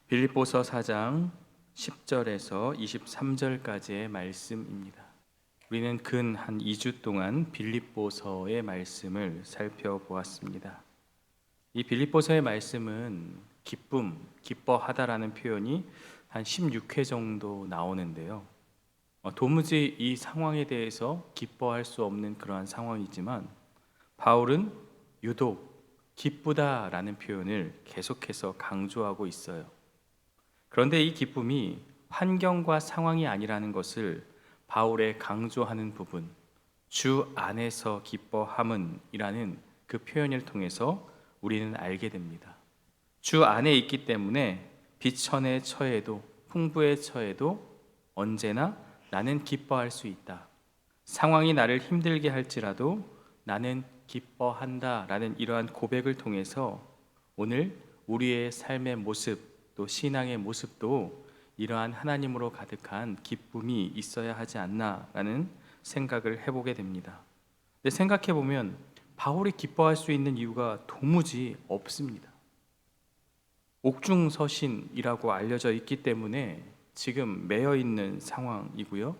빌립보서 4장 10절에서 23절까지의 말씀입니다. 우리는 근 한 2주 동안 빌립보서의 말씀을 살펴보았습니다. 이 빌립보서의 말씀은 기쁨, 기뻐하다라는 표현이 한 16회 정도 나오는데요. 도무지 이 상황에 대해서 기뻐할 수 없는 그러한 상황이지만 바울은 유독 기쁘다라는 표현을 계속해서 강조하고 있어요. 그런데 이 기쁨이 환경과 상황이 아니라는 것을 바울의 강조하는 부분, 주 안에서 기뻐함은이라는 그 표현을 통해서 우리는 알게 됩니다. 주 안에 있기 때문에 비천에 처해도 풍부에 처해도 언제나 나는 기뻐할 수 있다. 상황이 나를 힘들게 할지라도 나는 기뻐한다라는 이러한 고백을 통해서 오늘 우리의 삶의 모습, 또 신앙의 모습도 이러한 하나님으로 가득한 기쁨이 있어야 하지 않나라는 생각을 해보게 됩니다. 근데 생각해 보면 바울이 기뻐할 수 있는 이유가 도무지 없습니다. 옥중서신이라고 알려져 있기 때문에 지금 매여 있는 상황이고요.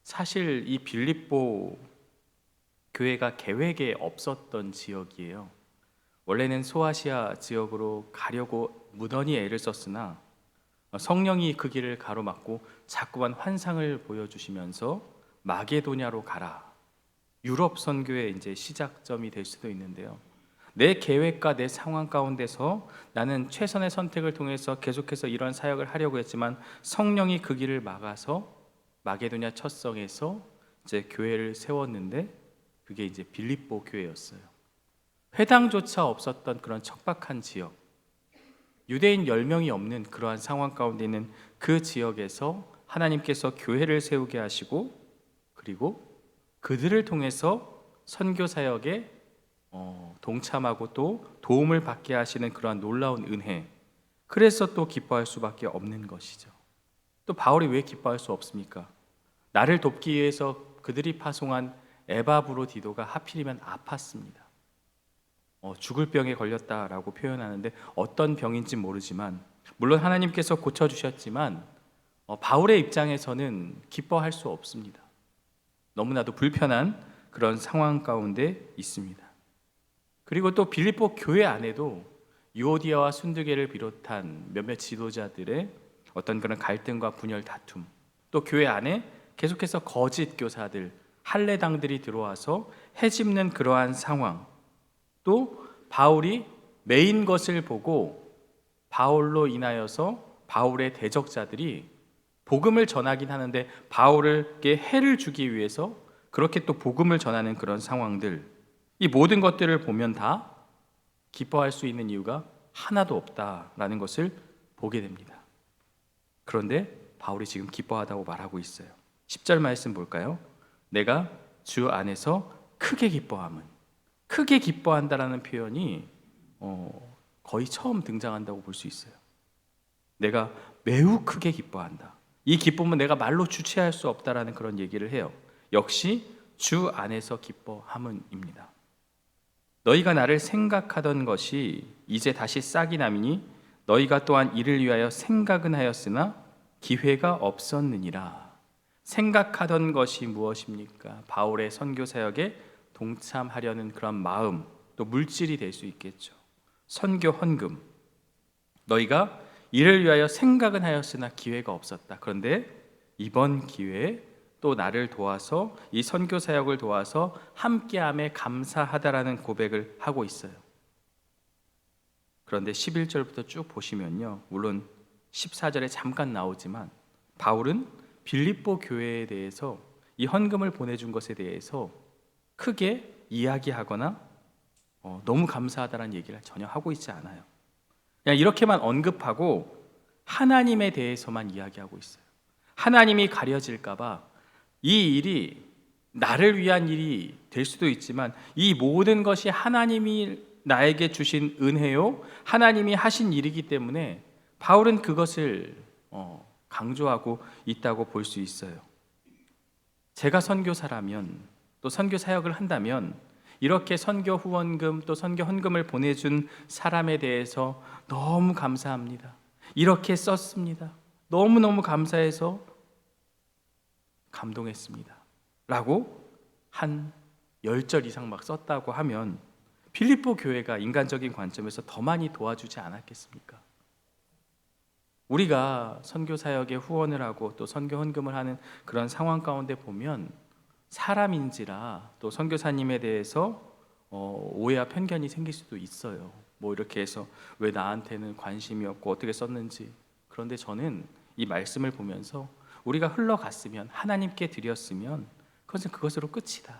사실 이 빌립보 교회가 계획에 없었던 지역이에요. 원래는 소아시아 지역으로 가려고 무던히 애를 썼으나 성령이 그 길을 가로막고 자꾸만 환상을 보여주시면서 마게도냐로 가라. 유럽 선교의 이제 시작점이 될 수도 있는데요. 내 계획과 내 상황 가운데서 나는 최선의 선택을 통해서 계속해서 이런 사역을 하려고 했지만 성령이 그 길을 막아서 마게도냐 첫 성에서 이제 교회를 세웠는데 그게 이제 빌립보 교회였어요. 회당조차 없었던 그런 척박한 지역, 유대인 10명이 없는 그러한 상황 가운데 있는 그 지역에서 하나님께서 교회를 세우게 하시고 그리고 그들을 통해서 선교 사역에 동참하고 또 도움을 받게 하시는 그러한 놀라운 은혜, 그래서 또 기뻐할 수밖에 없는 것이죠. 또 바울이 왜 기뻐할 수 없습니까? 나를 돕기 위해서 그들이 파송한 에바브로디도가 하필이면 아팠습니다. 죽을 병에 걸렸다라고 표현하는데 어떤 병인지 모르지만 물론 하나님께서 고쳐주셨지만 바울의 입장에서는 기뻐할 수 없습니다. 너무나도 불편한 그런 상황 가운데 있습니다. 그리고 또 빌립보 교회 안에도 유오디아와 순두계를 비롯한 몇몇 지도자들의 어떤 그런 갈등과 분열 다툼, 또 교회 안에 계속해서 거짓 교사들, 할례당들이 들어와서 해집는 그러한 상황, 또 바울이 매인 것을 보고 바울로 인하여서 바울의 대적자들이 복음을 전하긴 하는데 바울에게 해를 주기 위해서 그렇게 또 복음을 전하는 그런 상황들, 이 모든 것들을 보면 다 기뻐할 수 있는 이유가 하나도 없다라는 것을 보게 됩니다. 그런데 바울이 지금 기뻐하다고 말하고 있어요. 10절 말씀 볼까요? 내가 주 안에서 크게 기뻐함은, 크게 기뻐한다라는 표현이 거의 처음 등장한다고 볼 수 있어요. 내가 매우 크게 기뻐한다. 이 기쁨은 내가 말로 주체할 수 없다라는 그런 얘기를 해요. 역시 주 안에서 기뻐함은입니다. 너희가 나를 생각하던 것이 이제 다시 싹이 나미니 너희가 또한 이를 위하여 생각은 하였으나 기회가 없었느니라. 생각하던 것이 무엇입니까? 바울의 선교 사역에 동참하려는 그런 마음, 또 물질이 될 수 있겠죠. 선교 헌금. 너희가 이를 위하여 생각은 하였으나 기회가 없었다. 그런데 이번 기회에 또 나를 도와서 이 선교 사역을 도와서 함께함에 감사하다라는 고백을 하고 있어요. 그런데 11절부터 쭉 보시면요, 물론 14절에 잠깐 나오지만 바울은 빌립보 교회에 대해서 이 헌금을 보내준 것에 대해서 크게 이야기하거나 너무 감사하다는 얘기를 전혀 하고 있지 않아요. 그냥 이렇게만 언급하고 하나님에 대해서만 이야기하고 있어요. 하나님이 가려질까 봐 이 일이 나를 위한 일이 될 수도 있지만 이 모든 것이 하나님이 나에게 주신 은혜요, 하나님이 하신 일이기 때문에 바울은 그것을 강조하고 있다고 볼 수 있어요. 제가 선교사라면, 또 선교 사역을 한다면 이렇게 선교 후원금 또 선교 헌금을 보내준 사람에 대해서 너무 감사합니다. 이렇게 썼습니다. 너무너무 감사해서 감동했습니다. 라고 한 10절 이상 막 썼다고 하면 빌립보 교회가 인간적인 관점에서 더 많이 도와주지 않았겠습니까? 우리가 선교 사역에 후원을 하고 또 선교 헌금을 하는 그런 상황 가운데 보면 사람인지라 또 선교사님에 대해서 오해와 편견이 생길 수도 있어요. 뭐 이렇게 해서 왜 나한테는 관심이 없고 어떻게 썼는지. 그런데 저는 이 말씀을 보면서 우리가 흘러갔으면, 하나님께 드렸으면 그것은 그것으로 끝이다.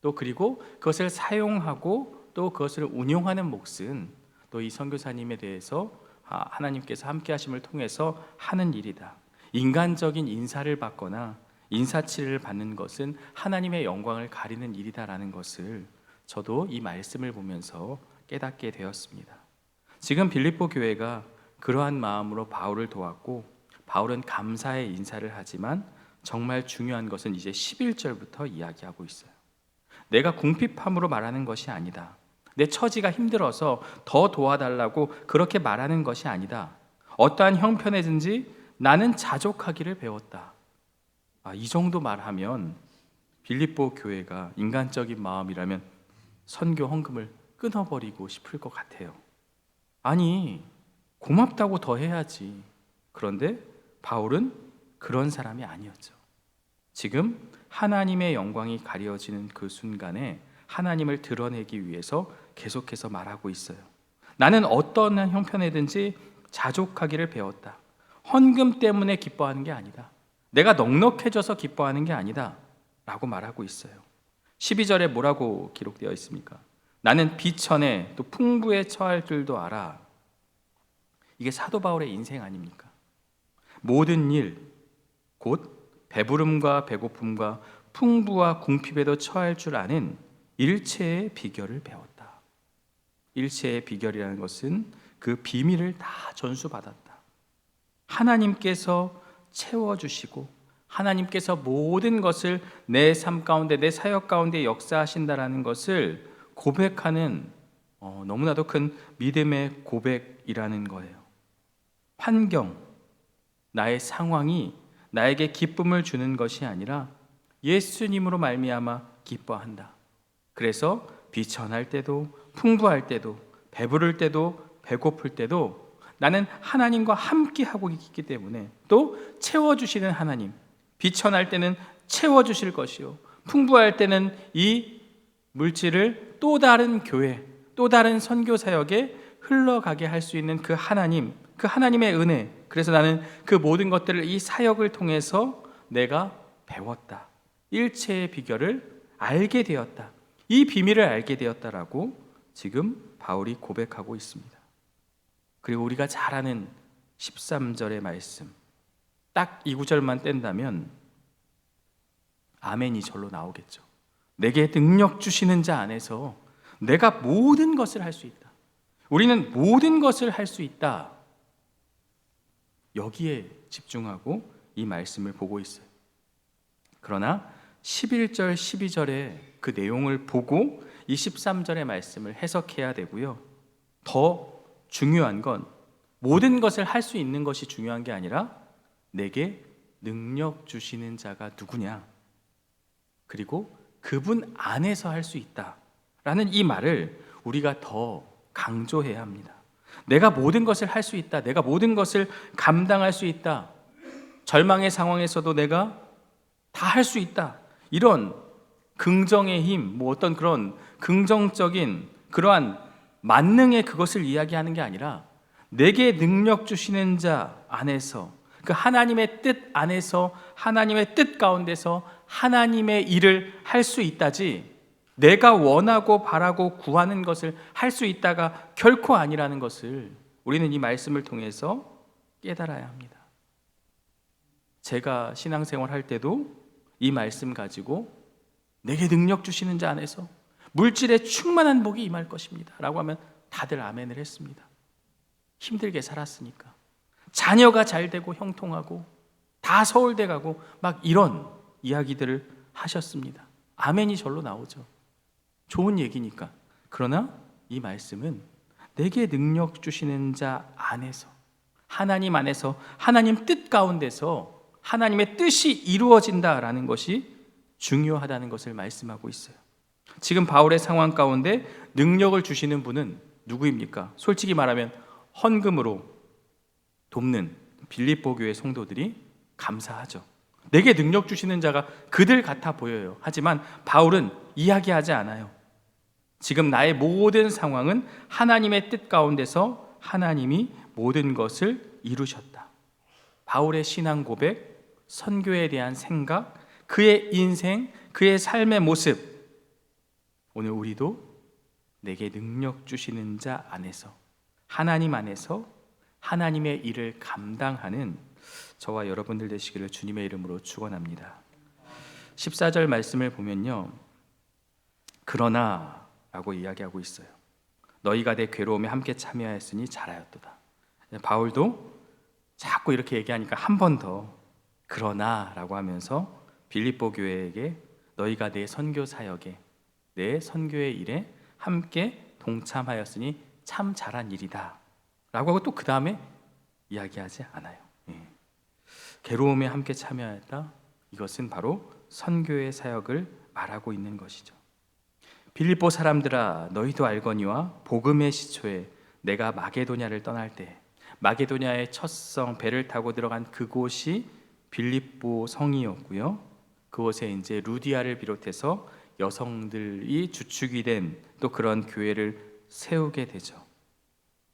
또 그리고 그것을 사용하고 또 그것을 운용하는 몫은 또 이 선교사님에 대해서 하나님께서 함께 하심을 통해서 하는 일이다. 인간적인 인사를 받거나 인사치를 받는 것은 하나님의 영광을 가리는 일이다라는 것을 저도 이 말씀을 보면서 깨닫게 되었습니다. 지금 빌립보 교회가 그러한 마음으로 바울을 도왔고, 바울은 감사의 인사를 하지만 정말 중요한 것은 이제 11절부터 이야기하고 있어요. 내가 궁핍함으로 말하는 것이 아니다. 내 처지가 힘들어서 더 도와달라고 그렇게 말하는 것이 아니다. 어떠한 형편에든지 나는 자족하기를 배웠다. 이 정도 말하면 빌립보 교회가 인간적인 마음이라면 선교 헌금을 끊어버리고 싶을 것 같아요. 아니, 고맙다고 더 해야지. 그런데 바울은 그런 사람이 아니었죠. 지금 하나님의 영광이 가려지는 그 순간에 하나님을 드러내기 위해서 계속해서 말하고 있어요. 나는 어떤 형편에든지 자족하기를 배웠다. 헌금 때문에 기뻐하는 게 아니다. 내가 넉넉해져서 기뻐하는 게 아니다 라고 말하고 있어요. 12절에 뭐라고 기록되어 있습니까? 나는 비천에 또 풍부에 처할 줄도 알아. 이게 사도 바울의 인생 아닙니까? 모든 일, 곧 배부름과 배고픔과 풍부와 궁핍에도 처할 줄 아는 일체의 비결을 배웠다. 일체의 비결이라는 것은 그 비밀을 다 전수받았다. 하나님께서 채워주시고 하나님께서 모든 것을 내 삶 가운데, 내 사역 가운데 역사하신다라는 것을 고백하는 너무나도 큰 믿음의 고백이라는 거예요. 환경, 나의 상황이 나에게 기쁨을 주는 것이 아니라 예수님으로 말미암아 기뻐한다. 그래서 비천할 때도 풍부할 때도 배부를 때도 배고플 때도 나는 하나님과 함께 하고 있기 때문에, 또 채워주시는 하나님, 비천할 때는 채워주실 것이요 풍부할 때는 이 물질을 또 다른 교회, 또 다른 선교 사역에 흘러가게 할 수 있는 그 하나님, 그 하나님의 은혜. 그래서 나는 그 모든 것들을 이 사역을 통해서 내가 배웠다. 일체의 비결을 알게 되었다. 이 비밀을 알게 되었다라고 지금 바울이 고백하고 있습니다. 그리고 우리가 잘 아는 13절의 말씀, 딱 이 구절만 뗀다면 아멘이 절로 나오겠죠. 내게 능력 주시는 자 안에서 내가 모든 것을 할 수 있다. 우리는 모든 것을 할 수 있다. 여기에 집중하고 이 말씀을 보고 있어요. 그러나 11절, 12절의 그 내용을 보고 이 13절의 말씀을 해석해야 되고요. 더 중요한 건 모든 것을 할 수 있는 것이 중요한 게 아니라 내게 능력 주시는 자가 누구냐, 그리고 그분 안에서 할 수 있다라는 이 말을 우리가 더 강조해야 합니다. 내가 모든 것을 할 수 있다, 내가 모든 것을 감당할 수 있다, 절망의 상황에서도 내가 다 할 수 있다, 이런 긍정의 힘, 어떤 그런 긍정적인 그러한 만능의 그것을 이야기하는 게 아니라 내게 능력 주시는 자 안에서, 그 하나님의 뜻 안에서, 하나님의 뜻 가운데서 하나님의 일을 할 수 있다지, 내가 원하고 바라고 구하는 것을 할 수 있다가 결코 아니라는 것을 우리는 이 말씀을 통해서 깨달아야 합니다. 제가 신앙생활 할 때도 이 말씀 가지고 내게 능력 주시는 자 안에서 물질에 충만한 복이 임할 것입니다 라고 하면 다들 아멘을 했습니다. 힘들게 살았으니까, 자녀가 잘 되고 형통하고 다 서울대 가고 막 이런 이야기들을 하셨습니다. 아멘이 절로 나오죠. 좋은 얘기니까. 그러나 이 말씀은 내게 능력 주시는 자 안에서, 하나님 안에서 하나님 뜻 가운데서 하나님의 뜻이 이루어진다라는 것이 중요하다는 것을 말씀하고 있어요. 지금 바울의 상황 가운데 능력을 주시는 분은 누구입니까? 솔직히 말하면 헌금으로 돕는 빌립보 교회 성도들이 감사하죠. 내게 능력 주시는 자가 그들 같아 보여요. 하지만 바울은 이야기하지 않아요. 지금 나의 모든 상황은 하나님의 뜻 가운데서 하나님이 모든 것을 이루셨다. 바울의 신앙 고백, 선교에 대한 생각, 그의 인생, 그의 삶의 모습, 오늘 우리도 내게 능력 주시는 자 안에서, 하나님 안에서 하나님의 일을 감당하는 저와 여러분들 되시기를 주님의 이름으로 축원합니다. 14절 말씀을 보면요, 그러나 라고 이야기하고 있어요. 너희가 내 괴로움에 함께 참여하였으니 잘하였도다. 바울도 자꾸 이렇게 얘기하니까 한 번 더 그러나 라고 하면서 빌립보 교회에게 너희가 내 선교 사역에, 내 선교의 일에 함께 동참하였으니 참 잘한 일이다 라고 하고 또 그 다음에 이야기하지 않아요. 괴로움에 함께 참여하였다, 이것은 바로 선교의 사역을 말하고 있는 것이죠. 빌립보 사람들아 너희도 알거니와 복음의 시초에 내가 마게도냐를 떠날 때 마게도냐의 첫 성 배를 타고 들어간 그곳이 빌립보 성이었고요. 그곳에 이제 루디아를 비롯해서 여성들이 주축이 된 또 그런 교회를 세우게 되죠.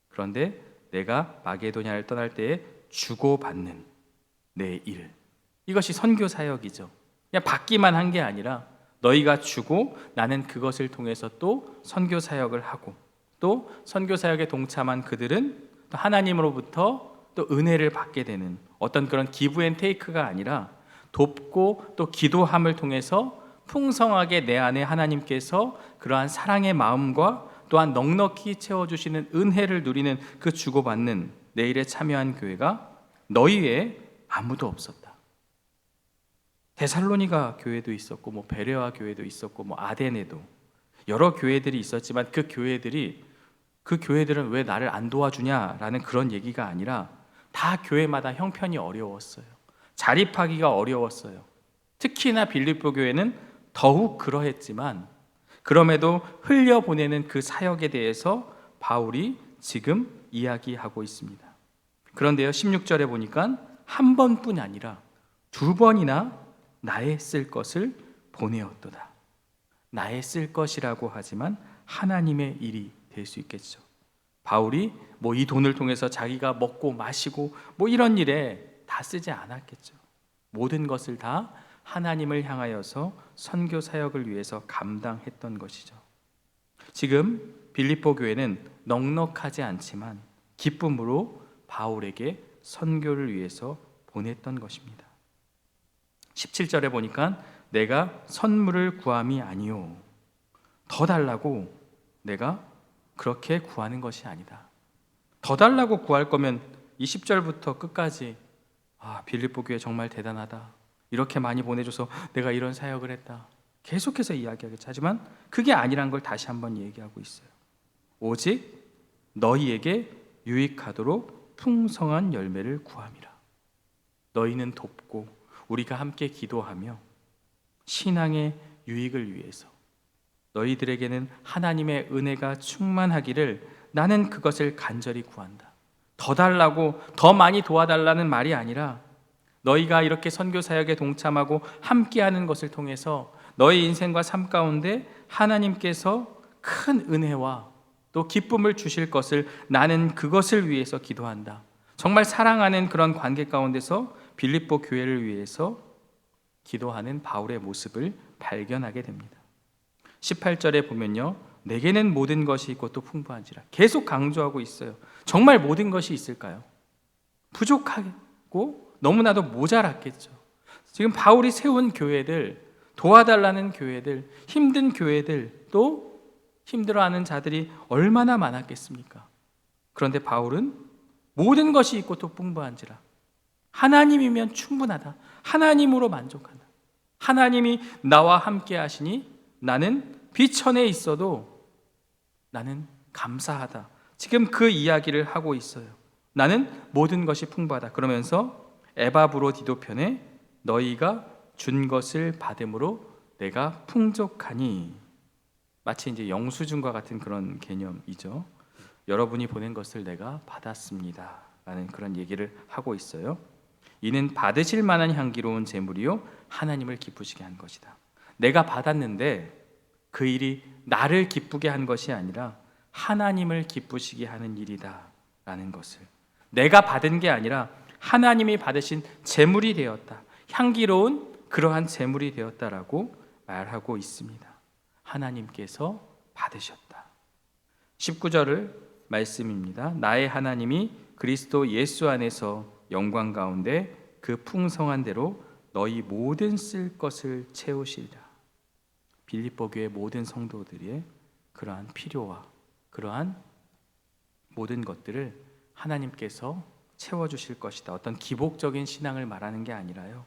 그런데 내가 마게도냐를 떠날 때에 주고받는 내 일, 이것이 선교 사역이죠. 그냥 받기만 한 게 아니라 너희가 주고 나는 그것을 통해서 또 선교 사역을 하고, 또 선교 사역에 동참한 그들은 또 하나님으로부터 또 은혜를 받게 되는 어떤 그런 기브 앤 테이크가 아니라 돕고 또 기도함을 통해서 풍성하게 내 안에 하나님께서 그러한 사랑의 마음과 또한 넉넉히 채워주시는 은혜를 누리는 그 주고받는 내 일에 참여한 교회가 너희 외에 아무도 없었다. 데살로니가 교회도 있었고 뭐 베레아 교회도 있었고 뭐 아데네도 여러 교회들이 있었지만 그 교회들은 왜 나를 안 도와주냐라는 그런 얘기가 아니라 다 교회마다 형편이 어려웠어요. 자립하기가 어려웠어요. 특히나 빌립보 교회는 더욱 그러했지만 그럼에도 흘려보내는 그 사역에 대해서 바울이 지금 이야기하고 있습니다. 그런데요, 16절에 보니까 한 번뿐 아니라 두 번이나 나의 쓸 것을 보내었도다. 나의 쓸 것이라고 하지만 하나님의 일이 될 수 있겠죠. 바울이 뭐 이 돈을 통해서 자기가 먹고 마시고 뭐 이런 일에 다 쓰지 않았겠죠. 모든 것을 다 하나님을 향하여서 선교 사역을 위해서 감당했던 것이죠. 지금 빌립보 교회는 넉넉하지 않지만 기쁨으로 바울에게 선교를 위해서 보냈던 것입니다. 17절에 보니까 내가 선물을 구함이 아니요, 더 달라고 내가 그렇게 구하는 것이 아니다. 더 달라고 구할 거면 20절부터 끝까지 빌립보 교회 정말 대단하다, 이렇게 많이 보내줘서 내가 이런 사역을 했다, 계속해서 이야기하겠죠. 하지만 그게 아니란 걸 다시 한번 얘기하고 있어요. 오직 너희에게 유익하도록 풍성한 열매를 구함이라. 너희는 돕고 우리가 함께 기도하며 신앙의 유익을 위해서 너희들에게는 하나님의 은혜가 충만하기를 나는 그것을 간절히 구한다. 더 달라고, 더 많이 도와달라는 말이 아니라 너희가 이렇게 선교 사역에 동참하고 함께하는 것을 통해서 너희 인생과 삶 가운데 하나님께서 큰 은혜와 또 기쁨을 주실 것을 나는 그것을 위해서 기도한다. 정말 사랑하는 그런 관계 가운데서 빌립보 교회를 위해서 기도하는 바울의 모습을 발견하게 됩니다. 18절에 보면요, 내게는 모든 것이 있고 또 풍부한지라 계속 강조하고 있어요. 정말 모든 것이 있을까요? 부족하고 너무나도 모자랐겠죠. 지금 바울이 세운 교회들, 도와달라는 교회들, 힘든 교회들, 또 힘들어하는 자들이 얼마나 많았겠습니까? 그런데 바울은 모든 것이 있고 또 풍부한지라, 하나님이면 충분하다, 하나님으로 만족한다, 하나님이 나와 함께 하시니 나는 비천에 있어도 나는 감사하다. 지금 그 이야기를 하고 있어요. 나는 모든 것이 풍부하다. 그러면서 에바브로디도 편에 너희가 준 것을 받음으로 내가 풍족하니, 마치 이제 영수증과 같은 그런 개념이죠. 여러분이 보낸 것을 내가 받았습니다 라는 그런 얘기를 하고 있어요. 이는 받으실 만한 향기로운 제물이요 하나님을 기쁘시게 한 것이다. 내가 받았는데 그 일이 나를 기쁘게 한 것이 아니라 하나님을 기쁘시게 하는 일이다 라는 것을, 내가 받은 게 아니라 하나님이 받으신 제물이 되었다, 향기로운 그러한 제물이 되었다라고 말하고 있습니다. 하나님께서 받으셨다. 19절 말씀입니다. 나의 하나님이 그리스도 예수 안에서 영광 가운데 그 풍성한 대로 너희 모든 쓸 것을 채우시리라. 빌립보 교회 모든 성도들의 그러한 필요와 그러한 모든 것들을 하나님께서 채워주실 것이다. 어떤 기복적인 신앙을 말하는 게 아니라요,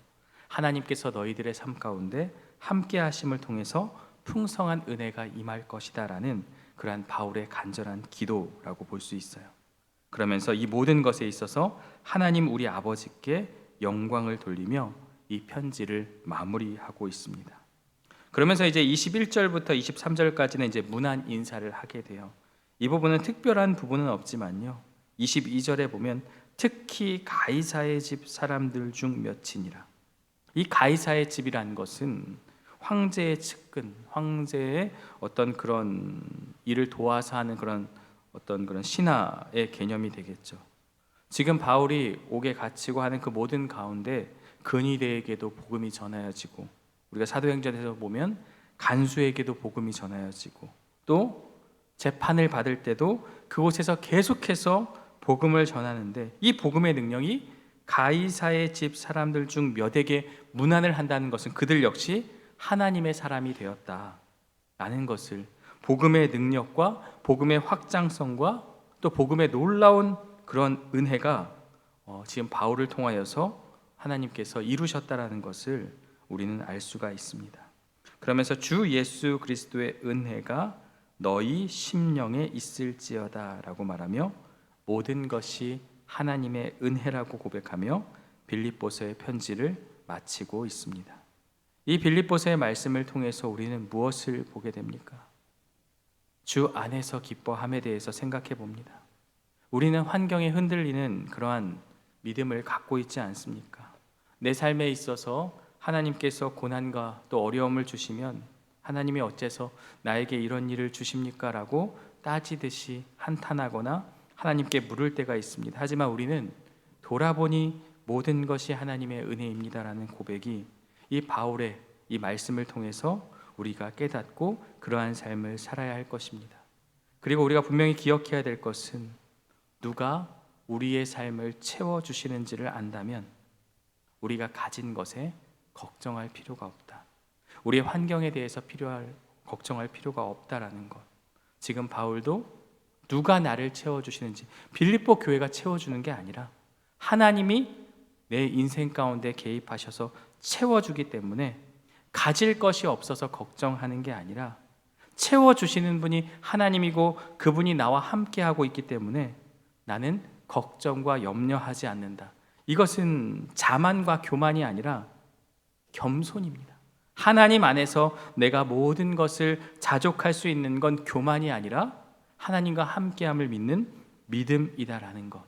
하나님께서 너희들의 삶 가운데 함께 하심을 통해서 풍성한 은혜가 임할 것이다 라는 그러한 바울의 간절한 기도라고 볼 수 있어요. 그러면서 이 모든 것에 있어서 하나님 우리 아버지께 영광을 돌리며 이 편지를 마무리하고 있습니다. 그러면서 이제 21절부터 23절까지는 이제 문안 인사를 하게 돼요. 이 부분은 특별한 부분은 없지만요, 22절에 보면 특히 가이사의 집 사람들 중 몇이니라. 이 가이사의 집이라는 것은 황제의 측근, 황제의 어떤 그런 일을 도와서 하는 그런 어떤 그런 신하의 개념이 되겠죠. 지금 바울이 옥에 갇히고 하는 그 모든 가운데 근위대에게도 복음이 전하여지고, 우리가 사도행전에서 보면 간수에게도 복음이 전하여지고, 또 재판을 받을 때도 그곳에서 계속해서 복음을 전하는데, 이 복음의 능력이 가이사의 집 사람들 중 몇에게 문안을 한다는 것은 그들 역시 하나님의 사람이 되었다라는 것을, 복음의 능력과 복음의 확장성과 또 복음의 놀라운 그런 은혜가 지금 바울을 통하여서 하나님께서 이루셨다라는 것을 우리는 알 수가 있습니다. 그러면서 주 예수 그리스도의 은혜가 너희 심령에 있을지어다 라고 말하며 모든 것이 하나님의 은혜라고 고백하며 빌립보서의 편지를 마치고 있습니다. 이 빌립보서의 말씀을 통해서 우리는 무엇을 보게 됩니까? 주 안에서 기뻐함에 대해서 생각해 봅니다. 우리는 환경에 흔들리는 그러한 믿음을 갖고 있지 않습니까? 내 삶에 있어서 하나님께서 고난과 또 어려움을 주시면 하나님이 어째서 나에게 이런 일을 주십니까? 라고 따지듯이 한탄하거나 하나님께 물을 때가 있습니다. 하지만 우리는 돌아보니 모든 것이 하나님의 은혜입니다라는 고백이 이 바울의 이 말씀을 통해서 우리가 깨닫고 그러한 삶을 살아야 할 것입니다. 그리고 우리가 분명히 기억해야 될 것은 누가 우리의 삶을 채워주시는지를 안다면 우리가 가진 것에 걱정할 필요가 없다. 우리의 환경에 대해서 걱정할 필요가 없다라는 것. 지금 바울도 누가 나를 채워주시는지, 빌립보 교회가 채워주는 게 아니라 하나님이 내 인생 가운데 개입하셔서 채워주기 때문에 가질 것이 없어서 걱정하는 게 아니라 채워주시는 분이 하나님이고 그분이 나와 함께하고 있기 때문에 나는 걱정과 염려하지 않는다. 이것은 자만과 교만이 아니라 겸손입니다. 하나님 안에서 내가 모든 것을 자족할 수 있는 건 교만이 아니라 하나님과 함께함을 믿는 믿음이다라는 것,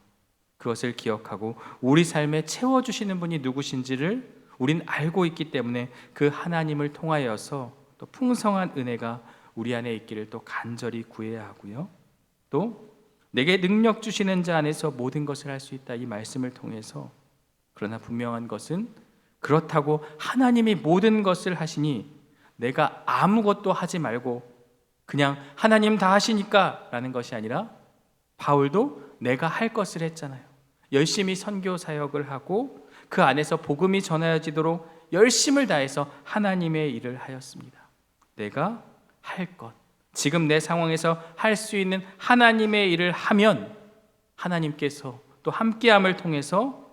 그것을 기억하고 우리 삶에 채워주시는 분이 누구신지를 우린 알고 있기 때문에 그 하나님을 통하여서 또 풍성한 은혜가 우리 안에 있기를 또 간절히 구해야 하고요, 또 내게 능력 주시는 자 안에서 모든 것을 할 수 있다, 이 말씀을 통해서. 그러나 분명한 것은 그렇다고 하나님이 모든 것을 하시니 내가 아무것도 하지 말고 그냥 하나님 다 하시니까 라는 것이 아니라, 바울도 내가 할 것을 했잖아요. 열심히 선교 사역을 하고 그 안에서 복음이 전하여지도록 열심을 다해서 하나님의 일을 하였습니다. 내가 할 것, 지금 내 상황에서 할 수 있는 하나님의 일을 하면 하나님께서 또 함께함을 통해서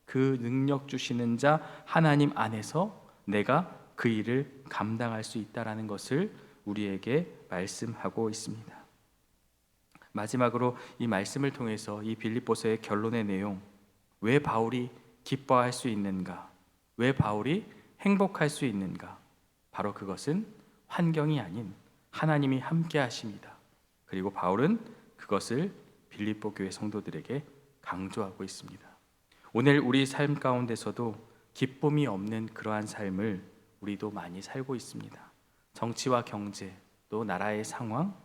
그 능력 주시는 자 하나님 안에서 내가 그 일을 감당할 수 있다라는 것을 우리에게 말씀하고 있습니다. 마지막으로 이 말씀을 통해서 이 빌립보서의 결론의 내용, 왜 바울이 기뻐할 수 있는가? 왜 바울이 행복할 수 있는가? 바로 그것은 환경이 아닌 하나님이 함께 하십니다. 그리고 바울은 그것을 빌립보 교회 성도들에게 강조하고 있습니다. 오늘 우리 삶 가운데서도 기쁨이 없는 그러한 삶을 우리도 많이 살고 있습니다. 정치와 경제, 또 나라의 상황,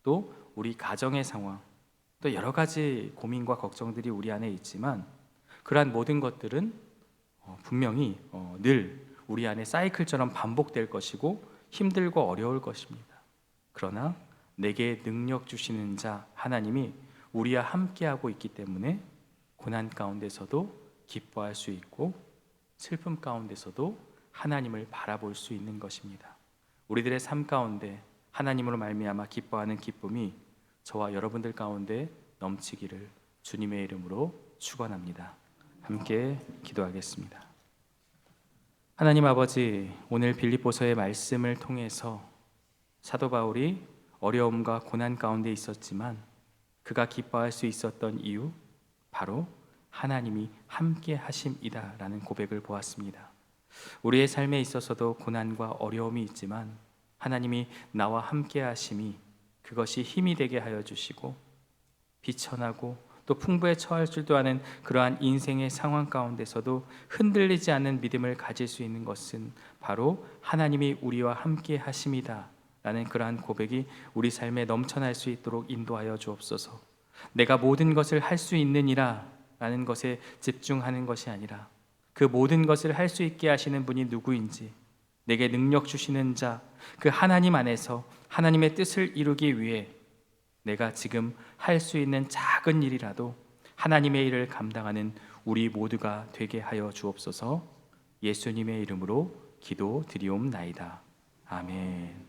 또 우리 가정의 상황, 또 여러 가지 고민과 걱정들이 우리 안에 있지만 그러한 모든 것들은 분명히 늘 우리 안에 사이클처럼 반복될 것이고 힘들고 어려울 것입니다. 그러나 내게 능력 주시는 자 하나님이 우리와 함께하고 있기 때문에 고난 가운데서도 기뻐할 수 있고 슬픔 가운데서도 하나님을 바라볼 수 있는 것입니다. 우리들의 삶 가운데 하나님으로 말미암아 기뻐하는 기쁨이 저와 여러분들 가운데 넘치기를 주님의 이름으로 축원합니다. 함께 기도하겠습니다. 하나님 아버지, 오늘 빌립보서의 말씀을 통해서 사도 바울이 어려움과 고난 가운데 있었지만 그가 기뻐할 수 있었던 이유, 바로 하나님이 함께 하심이다라는 고백을 보았습니다. 우리의 삶에 있어서도 고난과 어려움이 있지만 하나님이 나와 함께 하심이 그것이 힘이 되게 하여 주시고 비천하고 또 풍부에 처할 줄도 아는 그러한 인생의 상황 가운데서도 흔들리지 않는 믿음을 가질 수 있는 것은 바로 하나님이 우리와 함께 하심이다 라는 그러한 고백이 우리 삶에 넘쳐날 수 있도록 인도하여 주옵소서. 내가 모든 것을 할 수 있느니라 라는 것에 집중하는 것이 아니라 그 모든 것을 할 수 있게 하시는 분이 누구인지, 내게 능력 주시는 자 그 하나님 안에서 하나님의 뜻을 이루기 위해 내가 지금 할 수 있는 작은 일이라도 하나님의 일을 감당하는 우리 모두가 되게 하여 주옵소서. 예수님의 이름으로 기도드리옵나이다. 아멘.